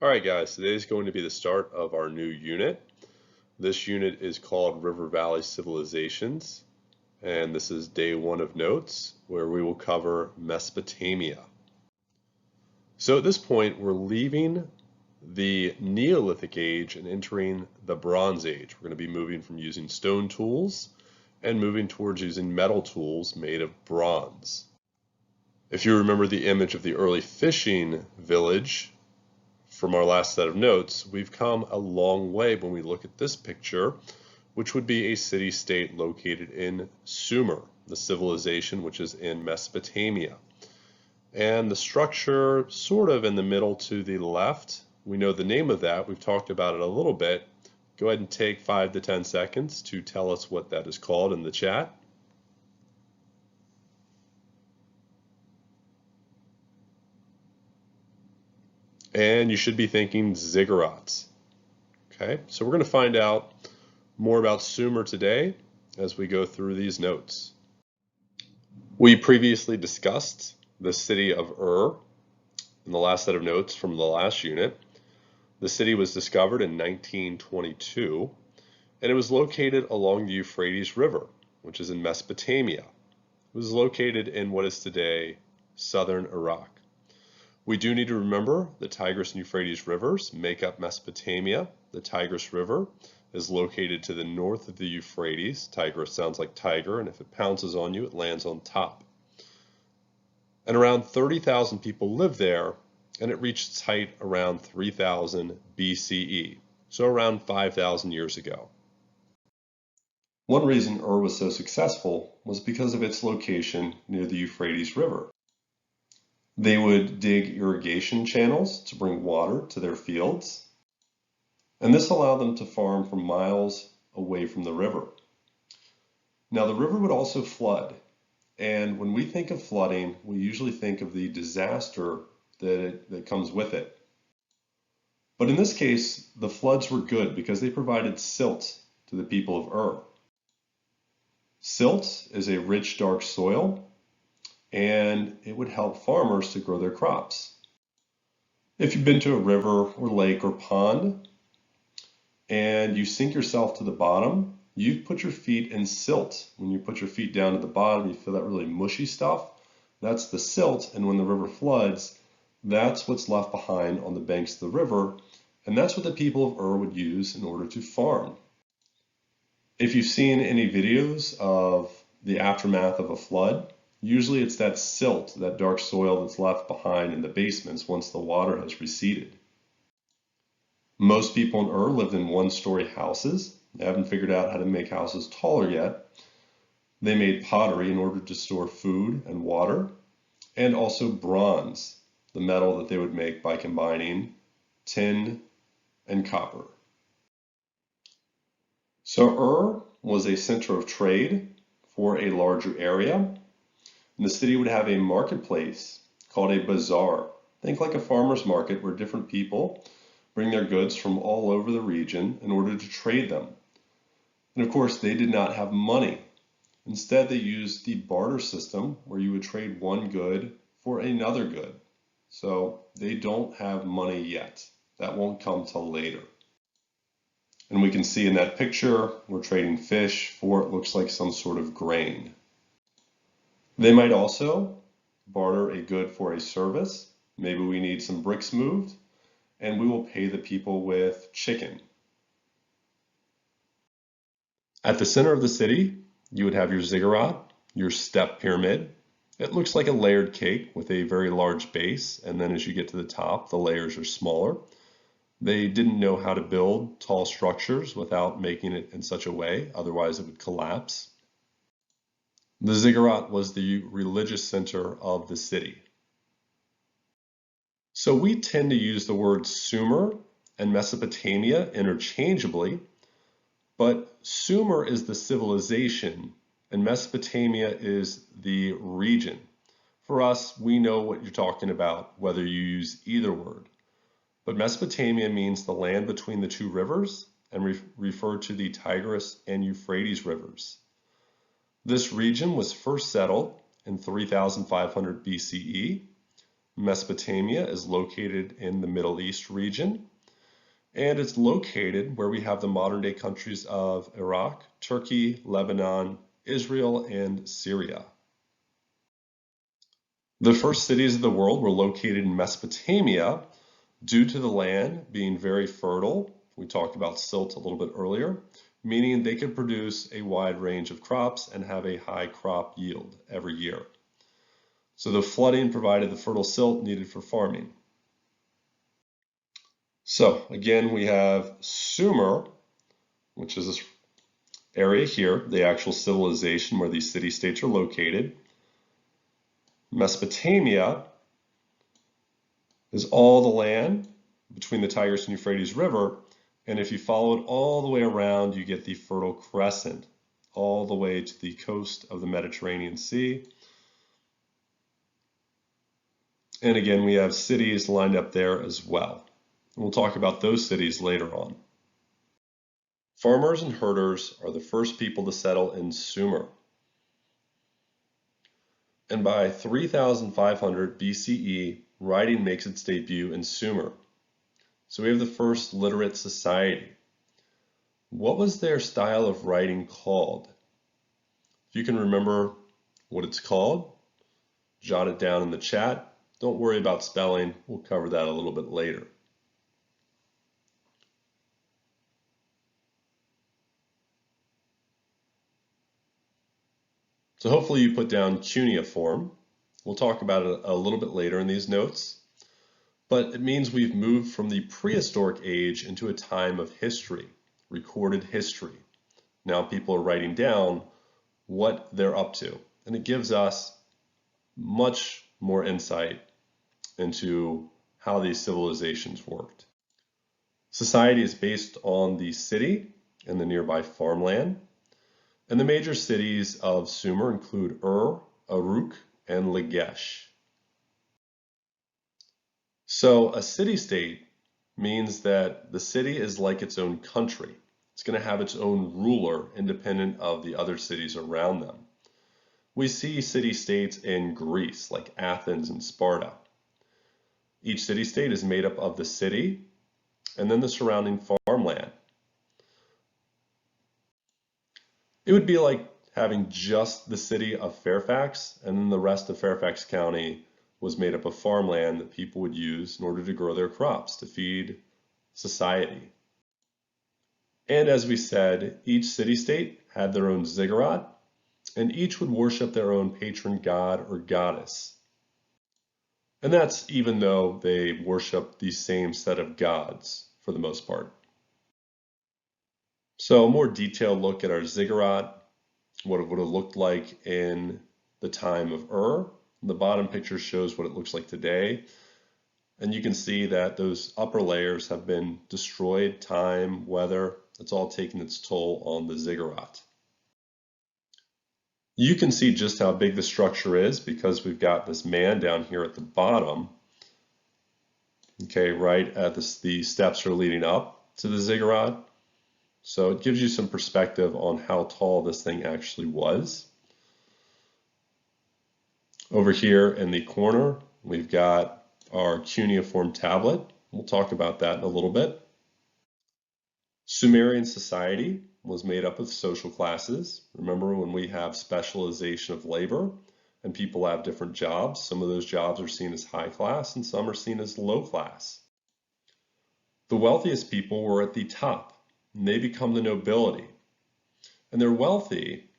All right, guys, today is going to be the start of our new unit. This unit is called River Valley Civilizations, and this is day one of notes, where we will cover Mesopotamia. So at this point, we're leaving the Neolithic Age and entering the Bronze Age. We're going to be moving from using stone tools and moving towards using metal tools made of bronze. If you remember the image of the early fishing village, from our last set of notes, we've come a long way when we look at this picture, which would be a city-state located in Sumer, the civilization which is in Mesopotamia. And the structure sort of in the middle to the left, we know the name of that, we've talked about it a little bit. Go ahead and take 5 to 10 seconds to tell us what that is called in the chat. And you should be thinking ziggurats. Okay, so we're going to find out more about Sumer today as we go through these notes. We previously discussed the city of Ur in the last set of notes from the last unit. The city was discovered in 1922, and it was located along the Euphrates River, which is in Mesopotamia. It was located in what is today southern Iraq. We do need to remember the Tigris and Euphrates rivers make up Mesopotamia. The Tigris River is located to the north of the Euphrates. Tigris sounds like tiger, and if it pounces on you, it lands on top. And around 30,000 people live there, and it reached its height around 3000 BCE, so around 5,000 years ago. One reason Ur was so successful was because of its location near the Euphrates River. They would dig irrigation channels to bring water to their fields, and this allowed them to farm for miles away from the river. Now, the river would also flood, and when we think of flooding, we usually think of the disaster that comes with it. But in this case, the floods were good because they provided silt to the people of Ur. Silt is a rich, dark soil, and it would help farmers to grow their crops. If you've been to a river or lake or pond and you sink yourself to the bottom, you put your feet in silt. When you put your feet down to the bottom, you feel that really mushy stuff. That's the silt, and when the river floods, that's what's left behind on the banks of the river, and that's what the people of Ur would use in order to farm. If you've seen any videos of the aftermath of a flood, usually it's that silt, that dark soil that's left behind in the basements once the water has receded. Most people in Ur lived in one-story houses. They haven't figured out how to make houses taller yet. They made pottery in order to store food and water, and also bronze, the metal that they would make by combining tin and copper. So Ur was a center of trade for a larger area. And the city would have a marketplace called a bazaar. Think like a farmer's market where different people bring their goods from all over the region in order to trade them. And of course, they did not have money. Instead, they used the barter system where you would trade one good for another good. So they don't have money yet. That won't come till later. And we can see in that picture, we're trading fish for what looks like some sort of grain. They might also barter a good for a service. Maybe we need some bricks moved, and we will pay the people with chicken. At the center of the city, you would have your ziggurat, your step pyramid. It looks like a layered cake with a very large base, and then as you get to the top, the layers are smaller. They didn't know how to build tall structures without making it in such a way, otherwise it would collapse. The ziggurat was the religious center of the city. So we tend to use the words Sumer and Mesopotamia interchangeably, but Sumer is the civilization and Mesopotamia is the region. For us, we know what you're talking about, whether you use either word. But Mesopotamia means the land between the two rivers and refer to the Tigris and Euphrates rivers. This region was first settled in 3500 BCE, Mesopotamia is located in the Middle East region, and it's located where we have the modern-day countries of Iraq, Turkey, Lebanon, Israel, and Syria. The first cities of the world were located in Mesopotamia due to the land being very fertile. We talked about silt a little bit earlier, meaning they could produce a wide range of crops and have a high crop yield every year. So the flooding provided the fertile silt needed for farming. So again, we have Sumer, which is this area here, the actual civilization where these city-states are located. Mesopotamia is all the land between the Tigris and Euphrates River, and if you follow it all the way around, you get the Fertile Crescent, all the way to the coast of the Mediterranean Sea. And again, we have cities lined up there as well. And we'll talk about those cities later on. Farmers and herders are the first people to settle in Sumer. And by 3500 BCE, writing makes its debut in Sumer. So we have the first literate society. What was their style of writing called? If you can remember what it's called, jot it down in the chat. Don't worry about spelling. We'll cover that a little bit later. So hopefully you put down cuneiform. We'll talk about it a little bit later in these notes. But it means we've moved from the prehistoric age into a time of history, recorded history. Now people are writing down what they're up to, and it gives us much more insight into how these civilizations worked. Society is based on the city and the nearby farmland, and the major cities of Sumer include Ur, Uruk, and Lagash. So a city-state means that the city is like its own country. It's going to have its own ruler independent of the other cities around them. We see city-states in Greece, like Athens and Sparta. Each city-state is made up of the city and then the surrounding farmland. It would be like having just the city of Fairfax, and then the rest of Fairfax County was made up of farmland that people would use in order to grow their crops to feed society. And as we said, each city-state had their own ziggurat, and each would worship their own patron god or goddess. And that's even though they worship the same set of gods for the most part. So a more detailed look at our ziggurat, what it would have looked like in the time of Ur. The bottom picture shows what it looks like today. And you can see that those upper layers have been destroyed, time, weather. It's all taken its toll on the ziggurat. You can see just how big the structure is because we've got this man down here at the bottom. Okay, right at the steps are leading up to the ziggurat. So it gives you some perspective on how tall this thing actually was. Over here in the corner, we've got our cuneiform tablet. We'll talk about that in a little bit. Sumerian society was made up of social classes. Remember when we have specialization of labor and people have different jobs, some of those jobs are seen as high class and some are seen as low class. The wealthiest people were at the top, and they become the nobility. And they're wealthy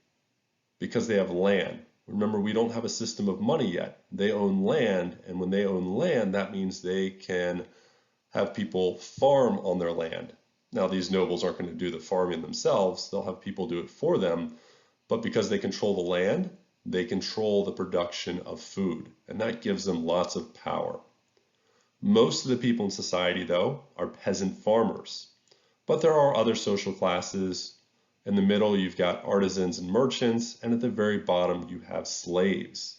because they have land. Remember, we don't have a system of money yet. They own land, and when they own land, that means they can have people farm on their land. Now, these nobles aren't going to do the farming themselves. They'll have people do it for them. But because they control the land, they control the production of food, and that gives them lots of power. Most of the people in society, though, are peasant farmers. But there are other social classes. In the middle, you've got artisans and merchants, and at the very bottom, you have slaves.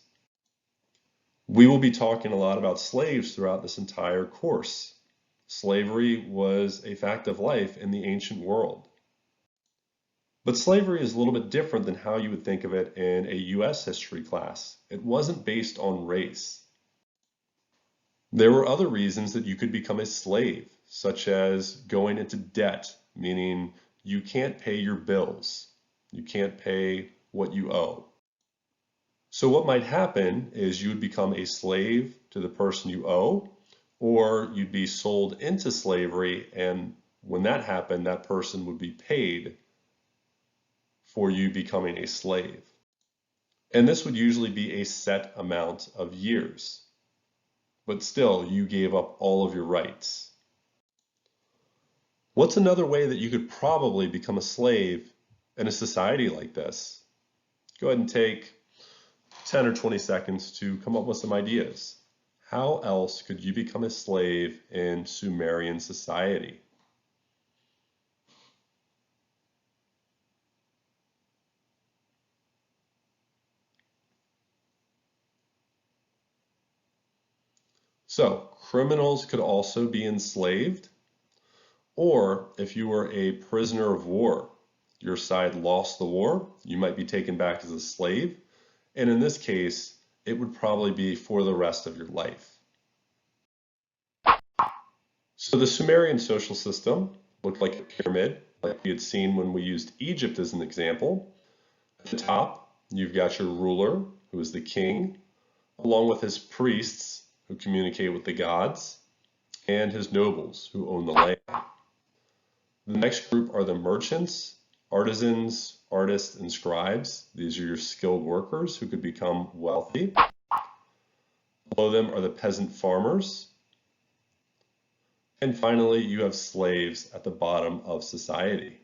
We will be talking a lot about slaves throughout this entire course. Slavery was a fact of life in the ancient world. But slavery is a little bit different than how you would think of it in a US history class. It wasn't based on race. There were other reasons that you could become a slave, such as going into debt, meaning you can't pay your bills. You can't pay what you owe. So what might happen is you would become a slave to the person you owe, or you'd be sold into slavery, and when that happened, that person would be paid for you becoming a slave. And this would usually be a set amount of years. But still, you gave up all of your rights. What's another way that you could probably become a slave in a society like this? Go ahead and take 10 or 20 seconds to come up with some ideas. How else could you become a slave in Sumerian society? So, criminals could also be enslaved, or if you were a prisoner of war, your side lost the war, you might be taken back as a slave, and in this case, it would probably be for the rest of your life. So the Sumerian social system looked like a pyramid, like we had seen when we used Egypt as an example. At the top, you've got your ruler, who is the king, along with his priests, who communicate with the gods, and his nobles, who own the land. The next group are the merchants, artisans, artists, and scribes. These are your skilled workers who could become wealthy. Below them are the peasant farmers. And finally, you have slaves at the bottom of society.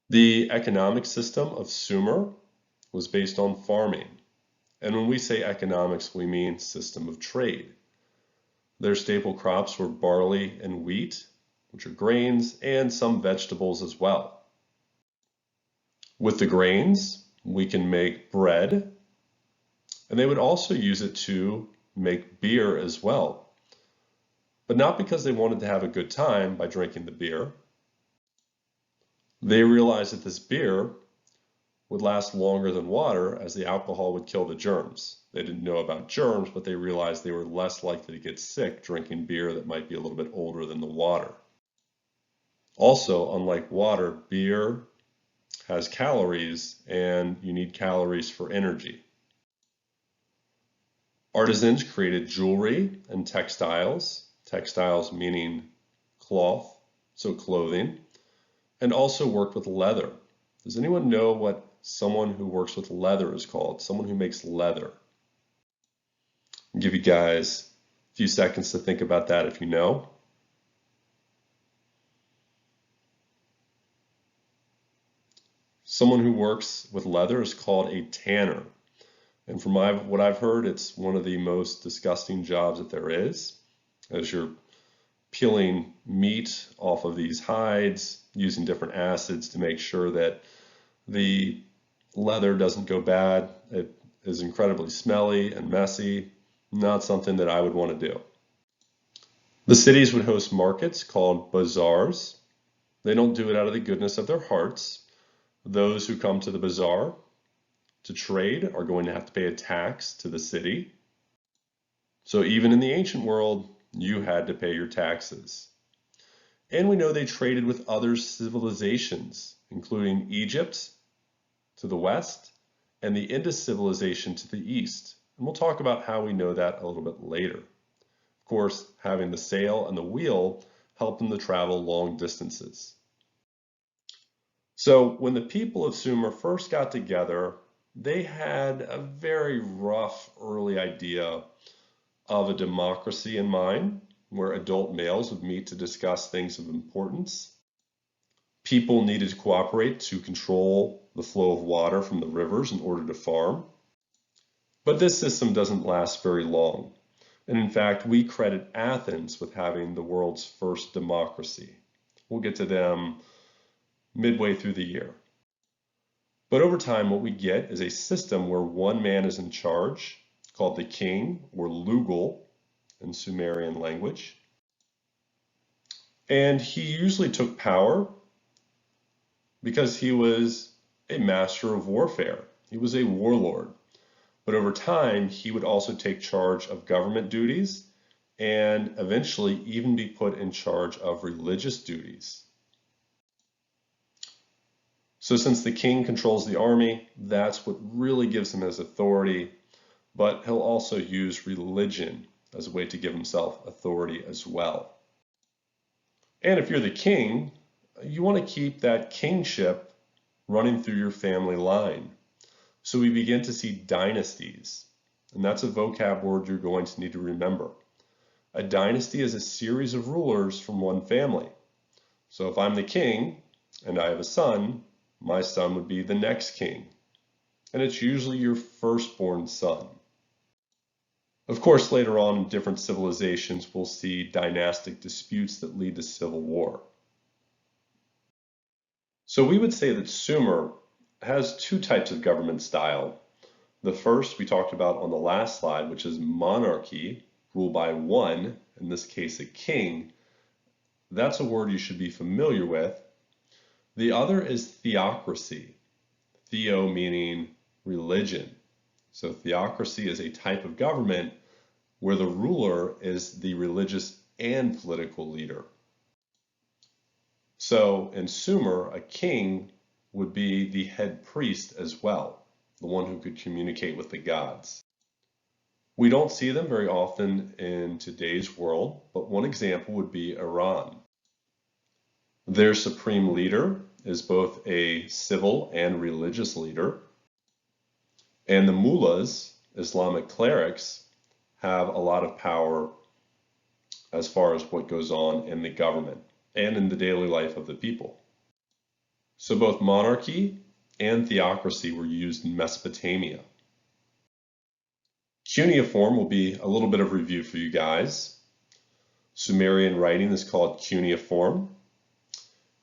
The economic system of Sumer was based on farming. And when we say economics, we mean system of trade. Their staple crops were barley and wheat, which are grains, and some vegetables as well. With the grains, we can make bread, and they would also use it to make beer as well. But not because they wanted to have a good time by drinking the beer. They realized that this beer would last longer than water, as the alcohol would kill the germs. They didn't know about germs, but they realized they were less likely to get sick drinking beer that might be a little bit older than the water. Also, unlike water, beer has calories, and you need calories for energy. Artisans created jewelry and textiles meaning cloth, so clothing, and also worked with leather. Does anyone know what someone who works with leather is called? Someone who makes leather. I'll give you guys a few seconds to think about that if you know. Someone who works with leather is called a tanner. And from what I've heard, it's one of the most disgusting jobs that there is, as you're peeling meat off of these hides, using different acids to make sure that the leather doesn't go bad. It is incredibly smelly and messy, not something that I would want to do. The cities would host markets called bazaars. They don't do it out of the goodness of their hearts. Those who come to the bazaar to trade are going to have to pay a tax to the city. So even in the ancient world, you had to pay your taxes. And we know they traded with other civilizations, including Egypt to the west and the Indus civilization to the east. And we'll talk about how we know that a little bit later. Of course, having the sail and the wheel helped them to travel long distances. So when the people of Sumer first got together, they had a very rough early idea of a democracy in mind, where adult males would meet to discuss things of importance. People needed to cooperate to control the flow of water from the rivers in order to farm. But this system doesn't last very long. And in fact, we credit Athens with having the world's first democracy. We'll get to them midway through the year. But over time, what we get is a system where one man is in charge, called the king, or Lugal in Sumerian language. And he usually took power because he was a master of warfare. He was a warlord. But over time, he would also take charge of government duties and eventually even be put in charge of religious duties. So since the king controls the army, that's what really gives him his authority, but he'll also use religion as a way to give himself authority as well. And if you're the king, you want to keep that kingship running through your family line. So we begin to see dynasties, and that's a vocab word you're going to need to remember. A dynasty is a series of rulers from one family. So if I'm the king and I have a son, my son would be the next king. And it's usually your firstborn son. Of course, later on in different civilizations, we'll see dynastic disputes that lead to civil war. So we would say that Sumer has two types of government style. The first we talked about on the last slide, which is monarchy, ruled by one, in this case a king. That's a word you should be familiar with. The other is theocracy. Theo meaning religion. So theocracy is a type of government where the ruler is the religious and political leader. So in Sumer, a king would be the head priest as well, the one who could communicate with the gods. We don't see them very often in today's world, but one example would be Iran. Their supreme leader is both a civil and religious leader, and the mullahs, Islamic clerics, have a lot of power as far as what goes on in the government and in the daily life of the people. So both monarchy and theocracy were used in Mesopotamia. Cuneiform will be a little bit of review for you guys. Sumerian writing is called cuneiform,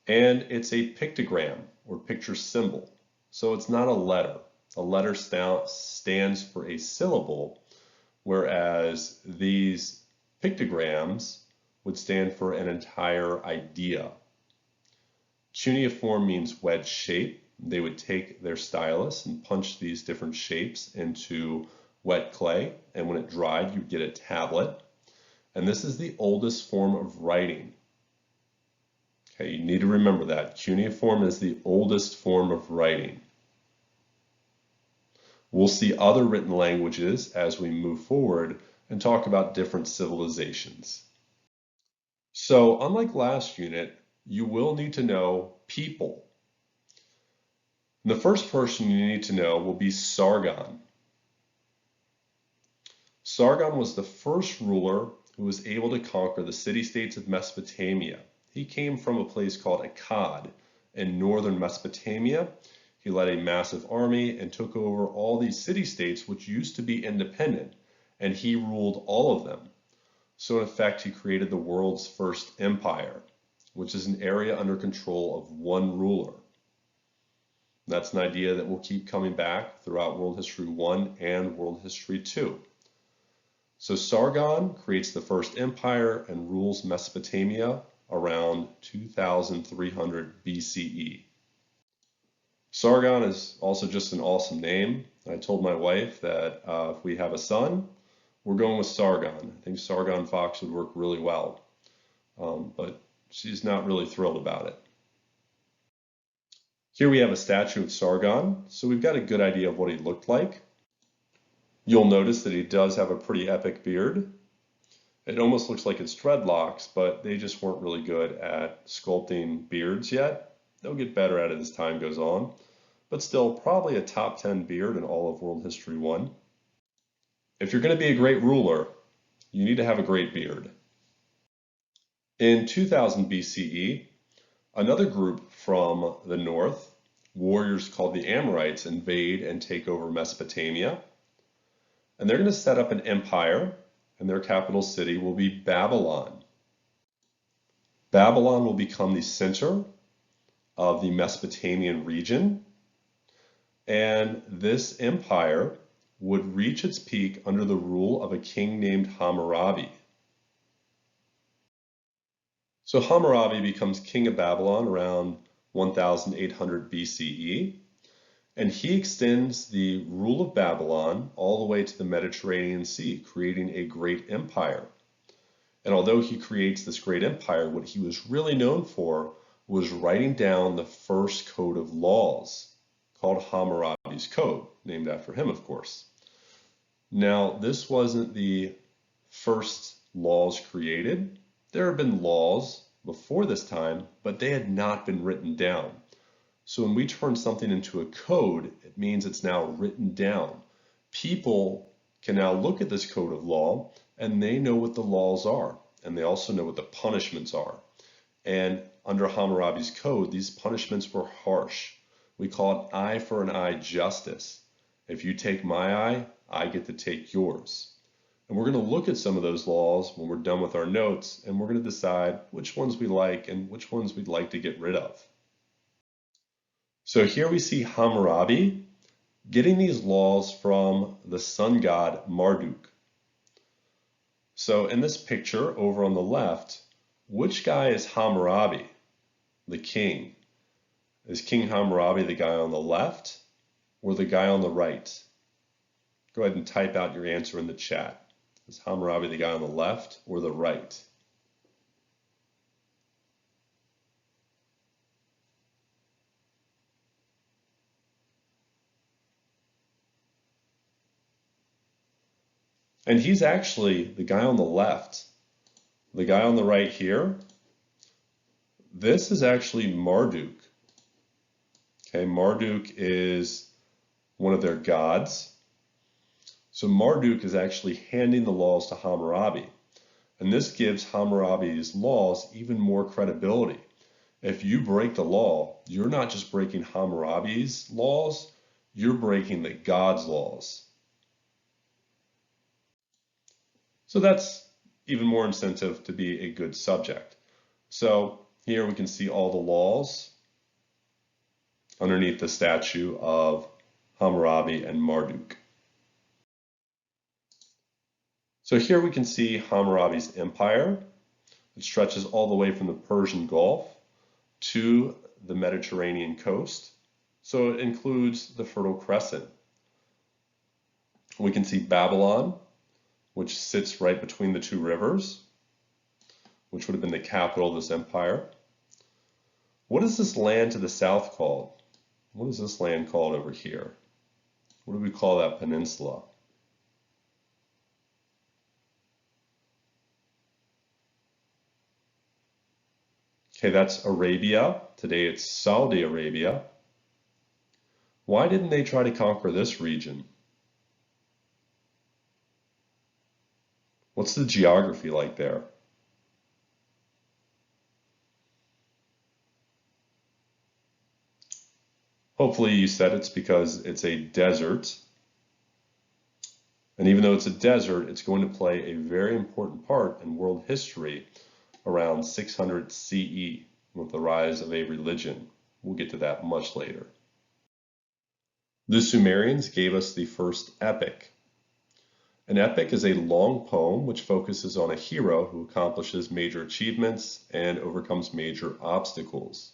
and it's a pictogram or picture symbol. So it's not a letter. A letter stands for a syllable, whereas these pictograms would stand for an entire idea. Cuneiform means wedge shape. They would take their stylus and punch these different shapes into wet clay, and when it dried, you'd get a tablet. And this is the oldest form of writing. Okay, you need to remember that. Cuneiform is the oldest form of writing. We'll see other written languages as we move forward and talk about different civilizations. So, unlike last unit, you will need to know people. And the first person you need to know will be Sargon. Sargon was the first ruler who was able to conquer the city-states of Mesopotamia. He came from a place called Akkad in northern Mesopotamia. He led a massive army and took over all these city-states which used to be independent, and he ruled all of them. So in effect, he created the world's first empire, which is an area under control of one ruler. That's an idea that will keep coming back throughout World History 1 and World History 2. So Sargon creates the first empire and rules Mesopotamia around 2300 BCE. Sargon is also just an awesome name. I told my wife that if we have a son, we're going with Sargon. I think Sargon Fox would work really well, but she's not really thrilled about it. Here we have a statue of Sargon, so we've got a good idea of what he looked like. You'll notice that he does have a pretty epic beard. It almost looks like it's dreadlocks, but they just weren't really good at sculpting beards yet. They'll get better at it as time goes on, but still probably a top 10 beard in all of World History 1. If you're going to be a great ruler, you need to have a great beard. In 2000 BCE, another group from the north, warriors called the Amorites, invade and take over Mesopotamia. And they're going to set up an empire, and their capital city will be Babylon. Babylon will become the center of the Mesopotamian region, and this empire would reach its peak under the rule of a king named Hammurabi. So Hammurabi becomes king of Babylon around 1800 BCE, And he extends the rule of Babylon all the way to the Mediterranean Sea, creating a great empire. And although he creates this great empire, what he was really known for was writing down the first code of laws, called Hammurabi's Code, named after him, of course. Now, this wasn't the first laws created. There have been laws before this time, but they had not been written down. So when we turn something into a code, it means it's now written down. People can now look at this code of law and they know what the laws are, and they also know what the punishments are. And under Hammurabi's code, these punishments were harsh. We call it eye for an eye justice. If you take my eye, I get to take yours. And we're going to look at some of those laws when we're done with our notes, and we're going to decide which ones we like and which ones we'd like to get rid of. So here we see Hammurabi getting these laws from the sun god Marduk. So in this picture over on the left, which guy is Hammurabi, the king? Is King Hammurabi the guy on the left or the guy on the right? Go ahead and type out your answer in the chat. Is Hammurabi the guy on the left or the right? And he's actually the guy on the left. The guy on the right here, this is actually Marduk. Okay, Marduk is one of their gods. So Marduk is actually handing the laws to Hammurabi. And this gives Hammurabi's laws even more credibility. If you break the law, you're not just breaking Hammurabi's laws, you're breaking the God's laws. So that's even more incentive to be a good subject. So here we can see all the laws underneath the statue of Hammurabi and Marduk. So here we can see Hammurabi's empire. It stretches all the way from the Persian Gulf to the Mediterranean coast. So it includes the Fertile Crescent. We can see Babylon, which sits right between the two rivers, which would have been the capital of this empire. What is this land to the south called? What is this land called over here? What do we call that peninsula? Okay, that's Arabia. Today it's Saudi Arabia. Why didn't they try to conquer this region? What's the geography like there? Hopefully you said it's because it's a desert. And even though it's a desert, it's going to play a very important part in world history around 600 CE with the rise of a religion. We'll get to that much later. The Sumerians gave us the first epic. An epic is a long poem which focuses on a hero who accomplishes major achievements and overcomes major obstacles.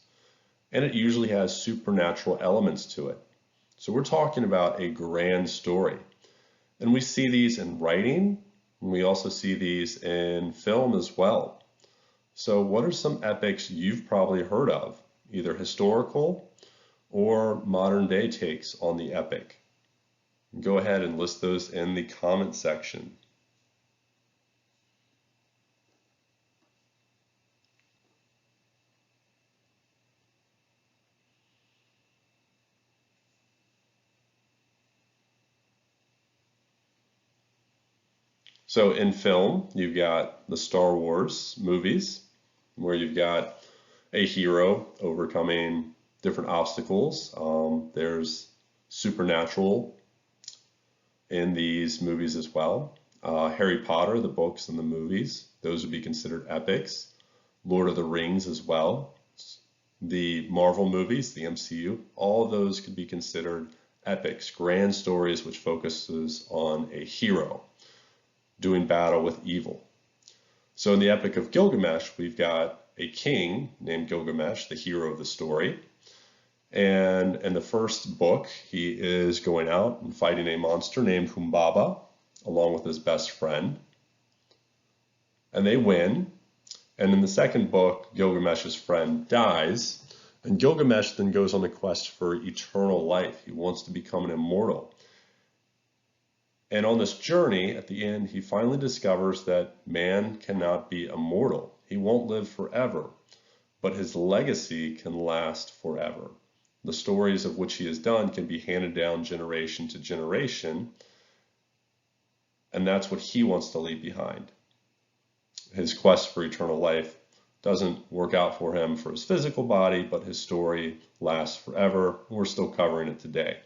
And it usually has supernatural elements to it. So we're talking about a grand story. And we see these in writing, and we also see these in film as well. So what are some epics you've probably heard of, either historical or modern day takes on the epic? Go ahead and list those in the comment section. So in film, you've got the Star Wars movies, where you've got a hero overcoming different obstacles. There's supernatural in these movies as well. Harry Potter, the books and the movies, those would be considered epics. Lord of the Rings as well. The Marvel movies, the MCU, all of those could be considered epics, grand stories which focuses on a hero doing battle with evil. So in the Epic of Gilgamesh, we've got a king named Gilgamesh, the hero of the story. And in the first book, he is going out and fighting a monster named Humbaba, along with his best friend. And they win. And in the second book, Gilgamesh's friend dies. And Gilgamesh then goes on a quest for eternal life. He wants to become an immortal. And on this journey, at the end, he finally discovers that man cannot be immortal. He won't live forever, but his legacy can last forever. The stories of which he has done can be handed down generation to generation, and that's what he wants to leave behind. His quest for eternal life doesn't work out for him for his physical body, but his story lasts forever. We're still covering it today.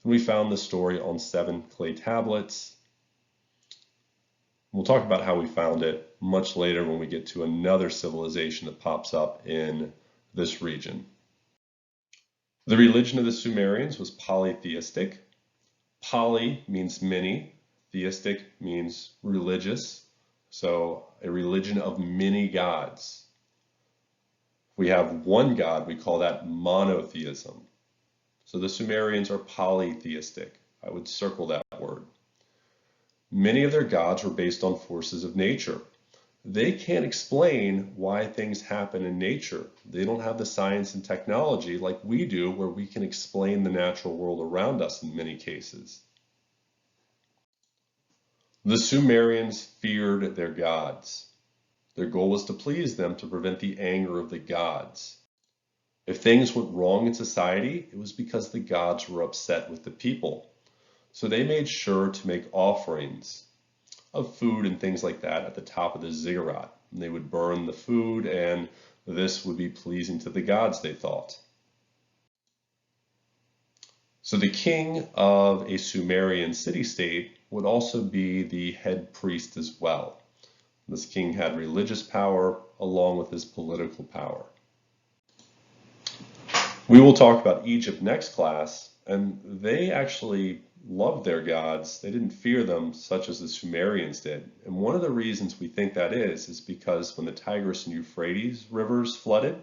We found this story on 7 clay tablets. We'll talk about how we found it much later when we get to another civilization that pops up in this region. The religion of the Sumerians was polytheistic. Poly means many, theistic means religious, so a religion of many gods. If we have one god, we call that monotheism. So the Sumerians are polytheistic. I would circle that word. Many of their gods were based on forces of nature. They can't explain why things happen in nature. They don't have the science and technology like we do, where we can explain the natural world around us in many cases. The Sumerians feared their gods. Their goal was to please them to prevent the anger of the gods. If things went wrong in society, it was because the gods were upset with the people. So they made sure to make offerings of food and things like that at the top of the ziggurat. And they would burn the food, and this would be pleasing to the gods, they thought. So the king of a Sumerian city-state would also be the head priest as well. This king had religious power along with his political power. We will talk about Egypt next class, and they actually loved their gods. They didn't fear them such as the Sumerians did. And one of the reasons we think that is because when the Tigris and Euphrates rivers flooded,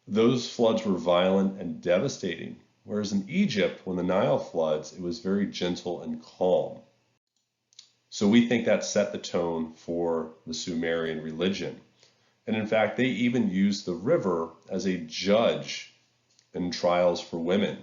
those floods were violent and devastating. Whereas in Egypt, when the Nile floods, it was very gentle and calm. So we think that set the tone for the Sumerian religion. And in fact, they even used the river as a judge in trials for women.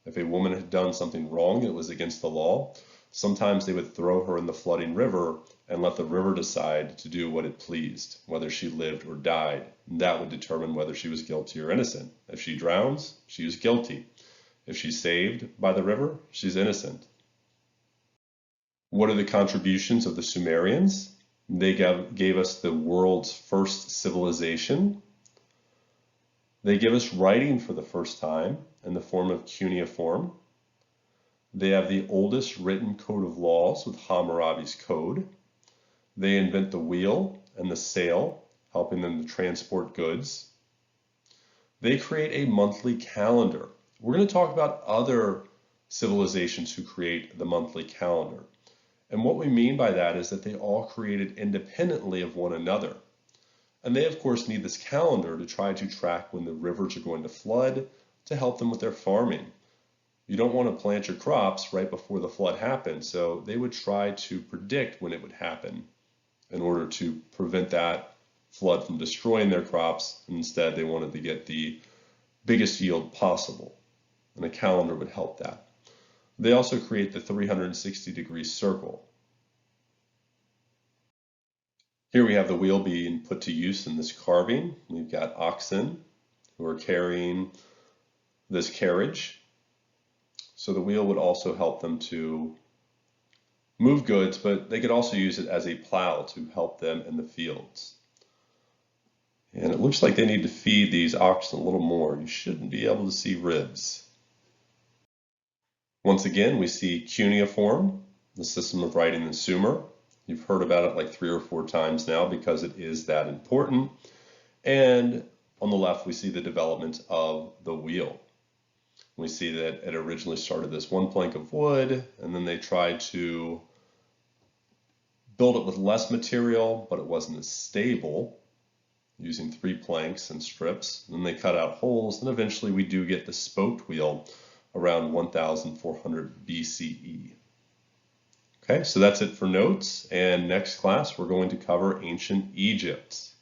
If a woman had done something wrong that was against the law, sometimes they would throw her in the flooding river and let the river decide to do what it pleased, whether she lived or died. And that would determine whether she was guilty or innocent. If she drowns, she is guilty. If she's saved by the river, she's innocent. What are the contributions of the Sumerians? They gave us the world's first civilization. They give us writing for the first time in the form of cuneiform. They have the oldest written code of laws with Hammurabi's code. They invent the wheel and the sail, helping them to transport goods. They create a monthly calendar. We're going to talk about other civilizations who create the monthly calendar. And what we mean by that is that they all created independently of one another. And they, of course, need this calendar to try to track when the rivers are going to flood to help them with their farming. You don't want to plant your crops right before the flood happens, so they would try to predict when it would happen in order to prevent that flood from destroying their crops. And instead, they wanted to get the biggest yield possible, and a calendar would help that. They also create the 360-degree circle. Here we have the wheel being put to use in this carving. We've got oxen who are carrying this carriage. So the wheel would also help them to move goods, but they could also use it as a plow to help them in the fields. And it looks like they need to feed these oxen a little more. You shouldn't be able to see ribs. Once again, we see cuneiform, the system of writing in Sumer. You've heard about it like 3 or 4 times now because it is that important. And on the left, we see the development of the wheel. We see that it originally started as one plank of wood, and then they tried to build it with less material, but it wasn't as stable. using 3 planks and strips. And then they cut out holes, and eventually we do get the spoked wheel around 1400 BCE. Okay, so that's it for notes, and next class we're going to cover ancient Egypt.